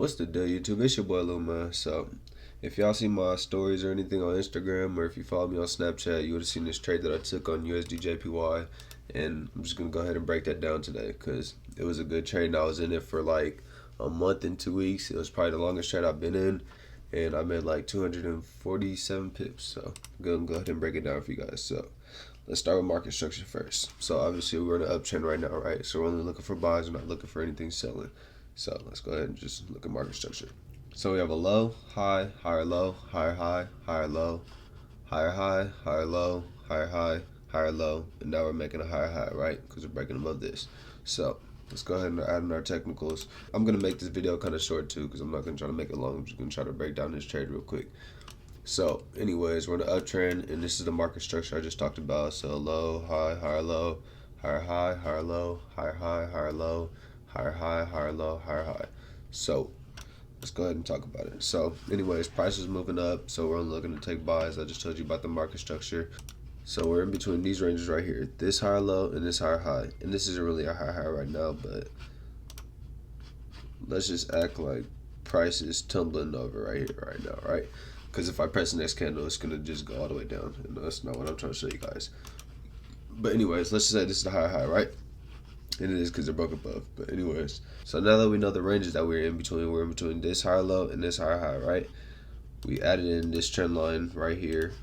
What's the deal, YouTube? It's your boy Lil Man. So, if y'all see my stories or anything on Instagram, or if you follow me on Snapchat, you would have seen this trade that I took on USD and I'm just gonna go ahead and break that down today because it was a good trade. And I was in it for like a month and 2 weeks. It was probably the longest trade I've been in, and I made like 247 pips. So, I'm gonna go ahead and break it down for you guys. So, let's start with market structure first. So, obviously, we're in an uptrend right now, right? So, we're only looking for buys. We're not looking for anything selling. So let's go ahead and just look at market structure. So we have a low, high, higher low, higher high, higher low, higher high, higher low, higher high, higher low, and now we're making a higher high, right? Because we're breaking above this. So let's go ahead and add in our technicals. I'm gonna make this video kind of short too, because I'm not gonna try to make it long. I'm just gonna try to break down this trade real quick. So anyways, we're in the uptrend, and this is the market structure I just talked about. So low, high, higher low, higher high, higher low, higher high, higher low, higher high, higher low, higher high. So let's go ahead and talk about it. So anyways, price is moving up, so we're only looking to take buys. I just told you about the market structure. So we're in between these ranges right here, this higher low and this higher high. And this isn't really a high high right now, but let's just act like price is tumbling over right here right now, right? Because if I press the next candle, it's gonna just go all the way down, and that's not what I'm trying to show you guys. But anyways, let's just say this is the higher high, right? And it is because they're broke above. But anyways, so now that we know the ranges that we're in between this higher low and this higher high, right? We added in this trend line right here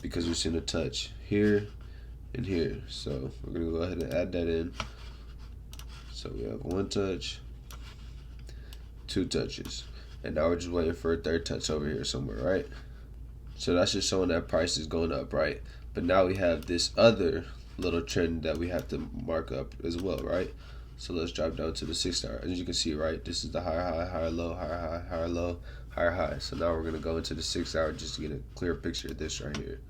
because we've seen a touch here and here. So we're gonna go ahead and add that in. So we have one touch, two touches, and now we're just waiting for a third touch over here somewhere, right? So that's just showing that price is going up, right? But now we have this other little trend that we have to mark up as well, right? So let's drop down to the 6 hour. As you can see, right, this is the higher high, higher low, higher high, higher low, higher high. So now we're gonna go into the 6 hour just to get a clear picture of this right here.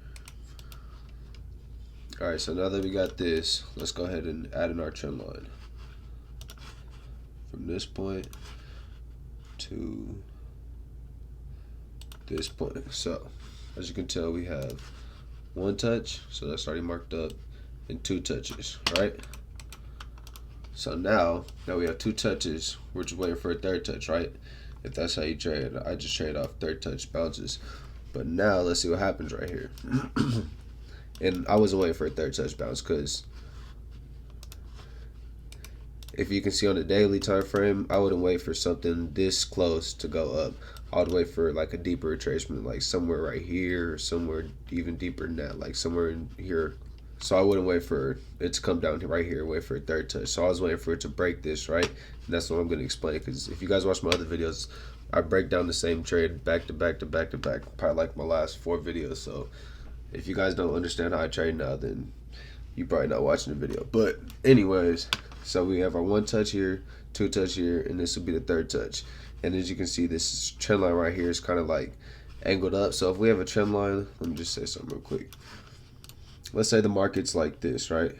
All right, so now that we got this, let's go ahead and add in our trend line from this point to this point. So as you can tell, we have one touch, so that's already marked up, and two touches, right? So now that we have two touches, we're just waiting for a third touch, right? If that's how you trade, I just trade off third touch bounces. But now let's see what happens right here. And I wasn't waiting for a third touch bounce because if you can see on the daily time frame, I wouldn't wait for something this close to go up. I would wait for like a deeper retracement, like somewhere right here, or somewhere even deeper than that, like somewhere in here. So I wouldn't wait for it to come down right here and wait for a third touch. So I was waiting for it to break this, right? And that's what I'm going to explain. Because if you guys watch my other videos, I break down the same trade back to back to back to back, probably like my last 4 videos. So if you guys don't understand how I trade now, then you're probably not watching the video. But anyways, so we have our one touch here, two touch here, and this will be the third touch. And as you can see, this trend line right here is kind of like angled up. So if we have a trend line, let me just say something real quick. Let's say the market's like this, right?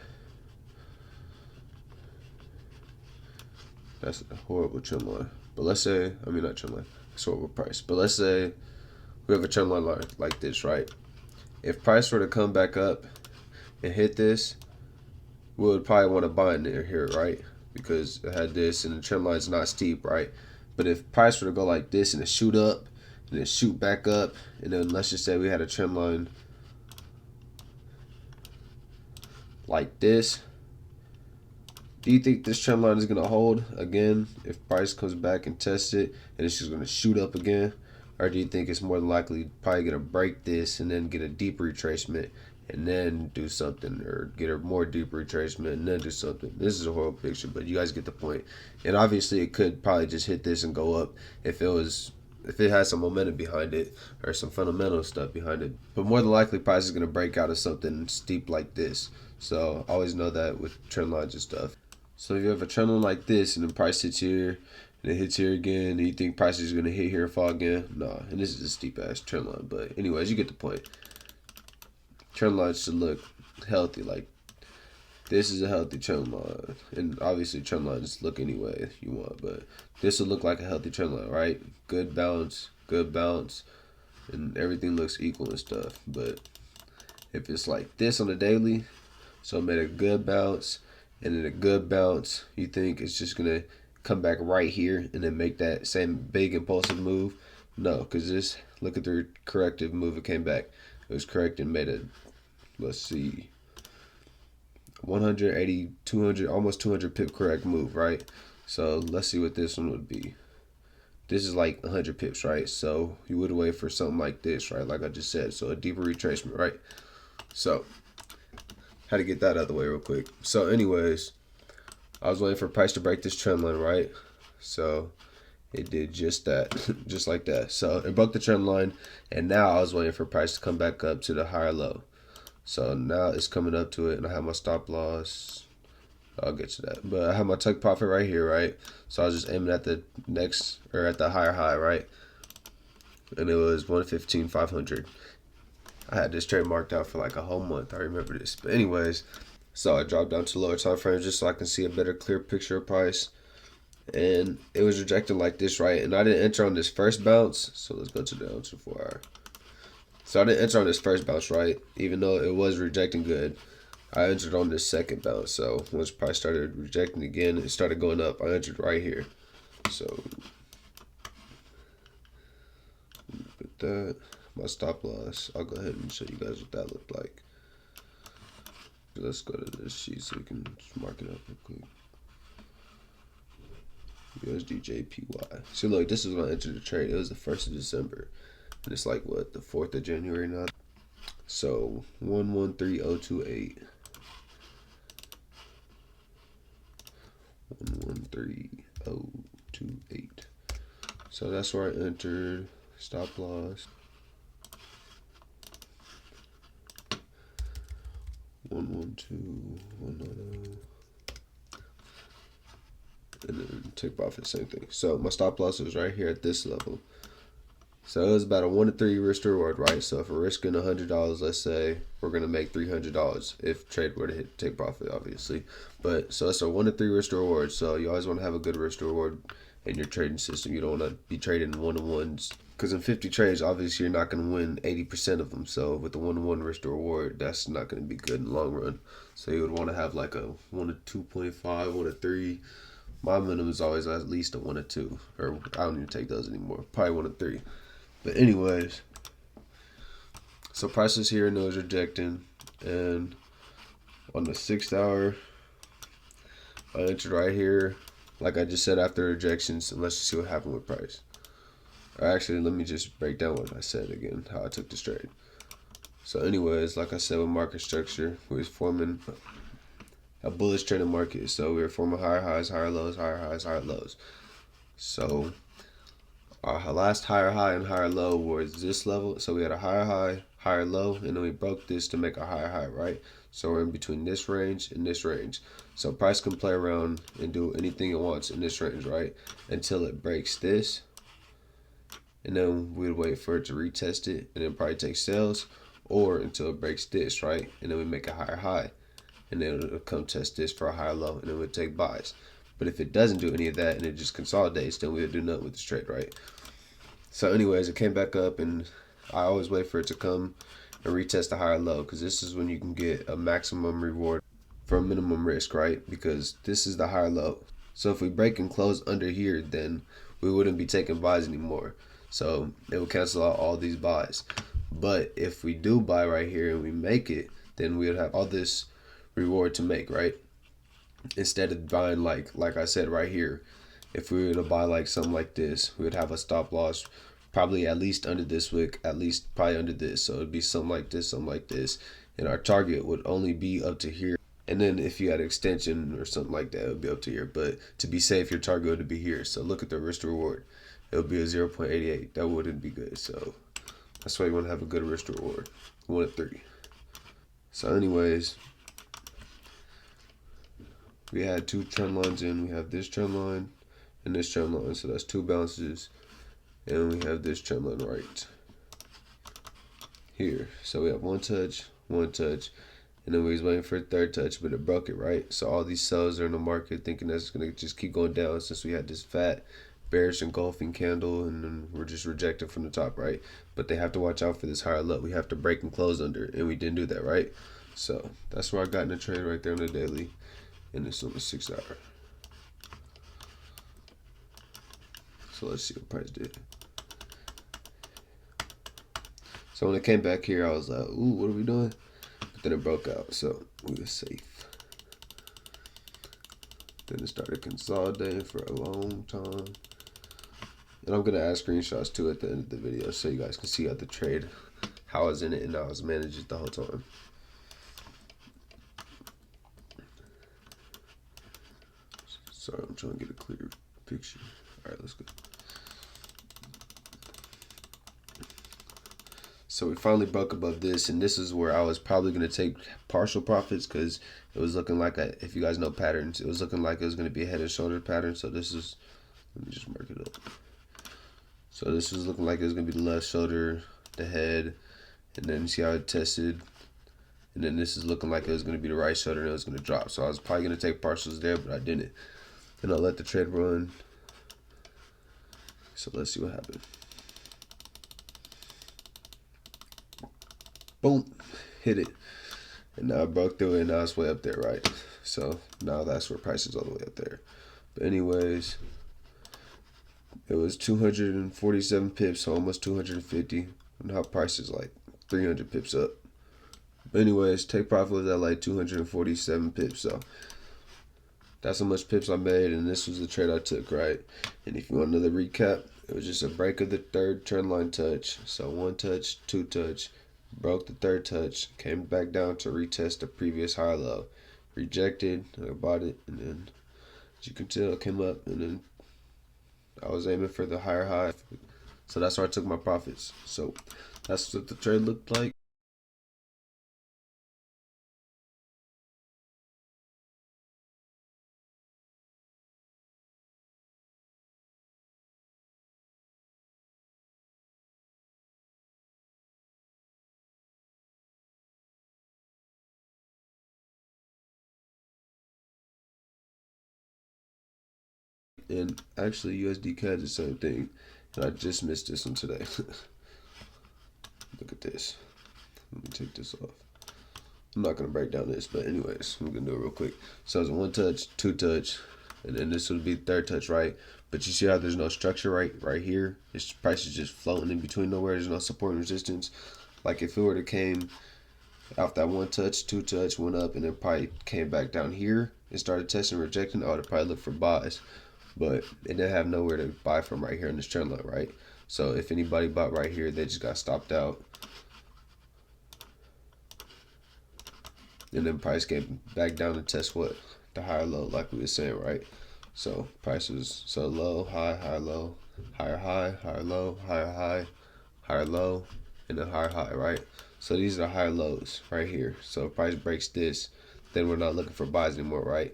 That's a horrible trend line. But let's say, I mean not trend line, it's horrible price. But let's say we have a trend line like this, right? If price were to come back up and hit this, we would probably want to buy in there here, right? Because it had this and the trend line's not steep, right? But if price were to go like this and it shoot up and then shoot back up, and then let's just say we had a trend line like this, do you think this trend line is going to hold again if price comes back and tests it and it's just going to shoot up again? Or do you think it's more than likely probably going to break this and then get a deep retracement and then do something, or get a more deep retracement and then do something? This is a horrible picture, but you guys get the point. And obviously it could probably just hit this and go up if it has some momentum behind it or some fundamental stuff behind it. But more than likely price is going to break out of something steep like this. So always know that with trend lines and stuff. So if you have a trend line like this and then price hits here and it hits here again, and you think price is going to hit here and fall again, no. And this is a steep ass trend line. But anyways, you get the point. Trend lines should look healthy. Like this is a healthy trend line. And obviously trend lines look any way you want. But this will look like a healthy trend line, right? Good bounce, and everything looks equal and stuff. But if it's like this on the daily, so it made a good bounce and then a good bounce, you think it's just gonna come back right here and then make that same big impulsive move. No, because this, look at the corrective move it came back. It was correct and made a, let's see, 180, 200, almost 200 pip correct move, right? So let's see what this one would be. This is like 100 pips, right? So you would wait for something like this, right? Like I just said, so a deeper retracement, right? So had to get that out of the way real quick. So anyways, I was waiting for price to break this trend line, right? So it did just that, just like that. So it broke the trend line, and now I was waiting for price to come back up to the higher low. So now it's coming up to it, and I have my stop loss. I'll get to that. But I have my take profit right here, right? So I was just aiming at the next, or at the higher high, right? And it was 115,500. I had this trade marked out for like a whole month. I remember this. But anyways, so I dropped down to lower time frames just so I can see a better, clear picture of price. And it was rejected like this, right? And I didn't enter on this first bounce. So let's go to the 4 hour. So I didn't enter on this first bounce, right? Even though it was rejecting good. I entered on this second bounce. So once price started rejecting again, it started going up. I entered right here. So put that, my stop loss. I'll go ahead and show you guys what that looked like. Let's go to this sheet so we can just mark it up real quick. USDJPY. See, look, this is when I entered the trade. It was the 1st of December. And it's like, what, the 4th of January now? So, 113028. 113028. So that's where I entered. Stop loss. 112,190. And then take profit, same thing. So my stop loss was right here at this level. So it was about a 1 to 3 risk to reward, right? So if we're risking $100, let's say we're gonna make $300 if trade were to hit take profit, obviously. But so it's a 1 to 3 risk to reward. So you always want to have a good risk to reward in your trading system. You don't want to be trading 1-to-1s, because in 50 trades, obviously you're not gonna win 80% of them. So with the 1-to-1 risk to reward, that's not gonna be good in the long run. So you would want to have like a 1 to 2.5, 1 to 3. My minimum is always at least a 1 or 2, or I don't even take those anymore. Probably 1 or 3. But anyways, so prices here and those rejecting, and on the 6th hour, I entered right here, like I just said after rejections, and let's just see what happened with price. Or actually, let me just break down what I said again, how I took this trade. So anyways, like I said with market structure, we was forming a bullish trend in market. So we were forming higher highs, higher lows, higher highs, higher lows. So our last higher high and higher low was this level. So we had a higher high, higher low, and then we broke this to make a higher high, right? So we're in between this range and this range. So price can play around and do anything it wants in this range, right? Until it breaks this. And then we'd wait for it to retest it and then probably take sales, or until it breaks this, right? And then we make a higher high. And then it'll come test this for a higher low, and then we'll take buys. But if it doesn't do any of that and it just consolidates, then we'll do nothing with this trade, right? So anyways, it came back up, and I always wait for it to come and retest the higher low, because this is when you can get a maximum reward for a minimum risk, right? Because this is the higher low. So if we break and close under here, then we wouldn't be taking buys anymore. So it will cancel out all these buys. But if we do buy right here and we make it, then we would have all this reward to make, right? Instead of buying like I said right here, if we were to buy like something like this, we would have a stop loss probably at least under this wick, at least probably under this. So it'd be something like this, and our target would only be up to here. And then if you had extension or something like that, it would be up to here. But to be safe, your target would be here. So look at the risk to reward. It would be a 0.88. That wouldn't be good. So that's why you want to have a good risk to reward. 1 to 3. So anyways, we had 2 trend lines in. We have this trend line and this trend line. So that's 2 bounces. And we have this trend line right here. So we have 1 touch, 1 touch. And then we was waiting for a 3rd touch, but it broke it, right? So all these sellers are in the market thinking that's going to just keep going down, since we had this fat bearish engulfing candle, and then we're just rejected from the top, right? But they have to watch out for this higher low. We have to break and close under, and we didn't do that, right? So that's where I got in the trade right there on the daily, and it's on the 6 hour. So let's see what price did. So when it came back here, I was like, ooh, what are we doing? But then it broke out, so we were safe. Then it started consolidating for a long time. And I'm going to add screenshots too at the end of the video so you guys can see how the trade, how I was in it and how I was managing it the whole time. Sorry, I'm trying to get a clear picture. All right, let's go. So we finally broke above this, and this is where I was probably going to take partial profits because it was looking like, if you guys know patterns, it was looking like it was going to be a head and shoulder pattern. So this is, let me just mark it up. So this was looking like it was going to be the left shoulder, the head, and then see how it tested. And then this is looking like it was going to be the right shoulder and it was going to drop. So I was probably going to take partials there, but I didn't. And I let the trade run. So let's see what happened. Boom, hit it. And now I broke through it and now it's way up there, right? So now that's where price is all the way up there. But anyways, it was 247 pips, so almost 250. And now price is like 300 pips up. But anyways, take profit was at like 247 pips. So that's how much pips I made, and this was the trade I took, right? And if you want another recap, it was just a break of the third trend line touch. So one touch, two touch, broke the third touch, came back down to retest the previous high low, rejected, I bought it, and then as you can tell, it came up, and then I was aiming for the higher high. So that's where I took my profits. So that's what the trade looked like. And actually USD CAD is the same thing. And I just missed this one today. Look at this. Let me take this off. I'm not gonna break down this, but anyways, I'm gonna do it real quick. So it's a one touch, two touch, and then this would be third touch, right? But you see how there's no structure right here? This price is just floating in between nowhere. There's no support and resistance. Like if it were to came off that one touch, two touch, went up, and then probably came back down here and started testing, rejecting, I would probably look for buys. But it didn't have nowhere to buy from right here in this trend line, right? So if anybody bought right here, they just got stopped out. And then price came back down to test what? The higher low, like we were saying, right? So price was so low, high, higher low, higher high, higher low, higher high, higher low, and then higher high, right? So these are higher lows right here. So if price breaks this, then we're not looking for buys anymore, right?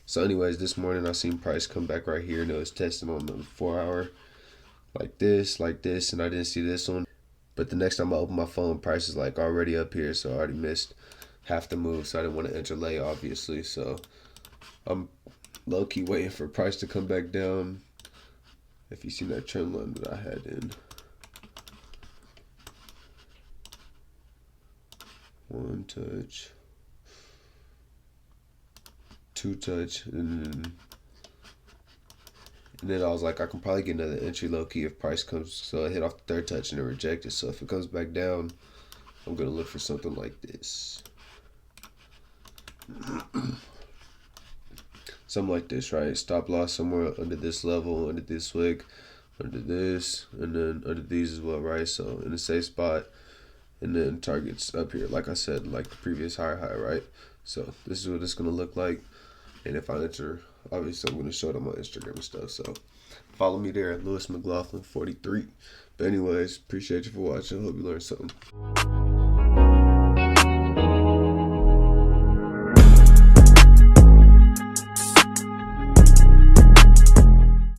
So anyways, this morning I seen price come back right here and it was testing on the 4 hour like this, and I didn't see this one. But the next time I open my phone, price is like already up here, so I already missed half the move, so I didn't want to enter late, obviously. So I'm low-key waiting for price to come back down. If you see that trend line that I had in. One touch. Two touch, and then I was like, I can probably get another entry low key if price comes. So I hit off the third touch and then rejected. So if it comes back down, I'm gonna look for something like this, something like this, right? Stop loss somewhere under this level, under this wick, under this, and then under these as well, right? So in a safe spot, and then targets up here, like I said, like the previous high, right? So this is what it's gonna look like. And if I enter, obviously I'm going to show it on my Instagram and stuff. So follow me there at Lewis McLaughlin 43. But anyways, appreciate you for watching. Hope you learned something.